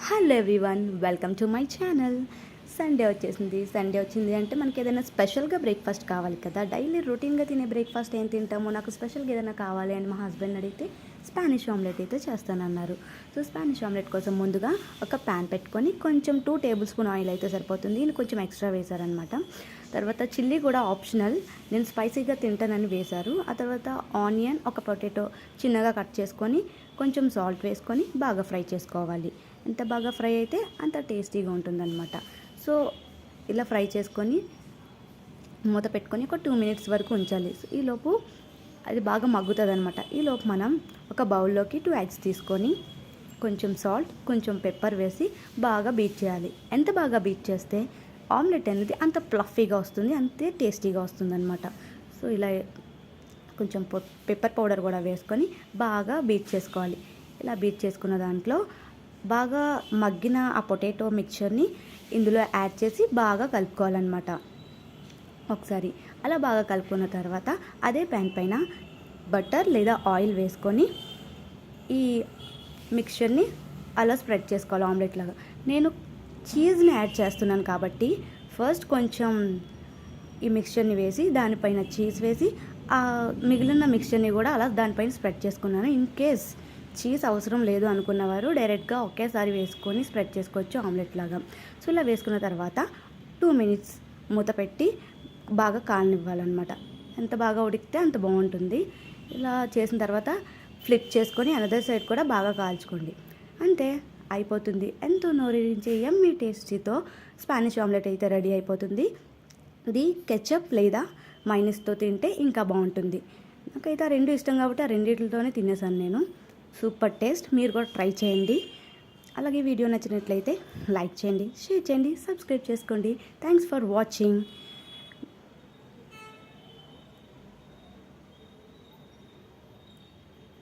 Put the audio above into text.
Hello everyone, welcome to my channel. Sunday వచ్చింది అంటే మనకి ఏదైనా స్పెషల్గా బ్రేక్ఫాస్ట్ కావాలి కదా. డైలీ రొటీన్గా తినే బ్రేక్ఫాస్ట్ ఏం తింటామో, నాకు స్పెషల్గా ఏదైనా కావాలి అని మా హస్బెండ్ అడిగితే స్పానిష్ ఆమ్లెట్ అయితే చేస్తానన్నారు. సో స్పానిష్ ఆమ్లెట్ కోసం ముందుగా ఒక ప్యాన్ పెట్టుకొని కొంచెం 2 టేబుల్ స్పూన్ ఆయిల్ అయితే సరిపోతుంది. నేను కొంచెం ఎక్స్ట్రా వేశారనమాట. తర్వాత చిల్లీ కూడా ఆప్షనల్, నేను స్పైసీగా తింటానని వేశారు. ఆ తర్వాత ఆనియన్, ఒక పొటాటో చిన్నగా కట్ చేసుకొని కొంచెం సాల్ట్ వేసుకొని బాగా ఫ్రై చేసుకోవాలి. ఎంత బాగా ఫ్రై అయితే అంత టేస్టీగా ఉంటుందన్నమాట. సో ఇలా ఫ్రై చేసుకొని మూత పెట్టుకొని ఒక 2 మినిట్స్ వరకు ఉంచాలి. ఈలోపు అది బాగా మగ్గుతుంది అనమాట. ఈలోపు మనం ఒక బౌల్లోకి 2 ఎగ్స్ తీసుకొని కొంచెం సాల్ట్, కొంచెం పెప్పర్ వేసి బాగా బీట్ చేయాలి. ఎంత బాగా బీట్ చేస్తే ఆమ్లెట్ అనేది అంత ప్లఫీగా వస్తుంది, అంతే టేస్టీగా వస్తుంది అనమాట. సో ఇలా కొంచెం పెప్పర్ పౌడర్ కూడా వేసుకొని బాగా బీట్ చేసుకోవాలి. ఇలా బీట్ చేసుకున్న దాంట్లో బాగా మగ్గిన ఆ పొటాటో మిక్చర్ని ఇందులో యాడ్ చేసి బాగా కలుపుకోవాలన్నమాట. ఒకసారి అలా బాగా కలుపుకున్న తర్వాత అదే ప్యాన్ పైన బటర్ లేదా ఆయిల్ వేసుకొని ఈ మిక్చర్ని అలా స్ప్రెడ్ చేసుకోవాలి ఆమ్లెట్ లాగా. నేను చీజ్ని యాడ్ చేస్తున్నాను కాబట్టి ఫస్ట్ కొంచెం ఈ మిక్చర్ని వేసి దానిపైన చీజ్ వేసి ఆ మిగిలిన మిక్చర్ని కూడా అలా దానిపైన స్ప్రెడ్ చేసుకున్నాను. ఇన్ కేస్ చీజ్ అవసరం లేదు అనుకున్నవారు డైరెక్ట్గా ఒకేసారి వేసుకొని స్ప్రెడ్ చేసుకోవచ్చు ఆమ్లెట్ లాగా. సో ఇలా వేసుకున్న తర్వాత 2 మినిట్స్ మూత పెట్టి బాగా కాలనివ్వాలన్నమాట. ఎంత బాగా ఉడికితే అంత బాగుంటుంది. ఇలా చేసిన తర్వాత ఫ్లిప్ చేసుకొని అనదర్ సైడ్ కూడా బాగా కాల్చుకోండి. అంతే, అయిపోతుంది. ఎంతో నోరూరించే యమ్మీ టేస్టీతో స్పానిష్ ఆమ్లెట్ అయితే రెడీ అయిపోతుంది. ఇది కెచప్ లేదా మైనస్తో తింటే ఇంకా బాగుంటుంది. నాకైతే ఆ రెండు ఇష్టం కాబట్టి ఆ రెండింటితోనే తినేసాను నేను. సూపర్ టేస్ట్, మీరు కూడా ట్రై చేయండి. అలాగే వీడియో నచ్చినట్లయితే లైక్ చేయండి, షేర్ చేయండి, సబ్స్క్రైబ్ చేసుకోండి. Thanks for watching.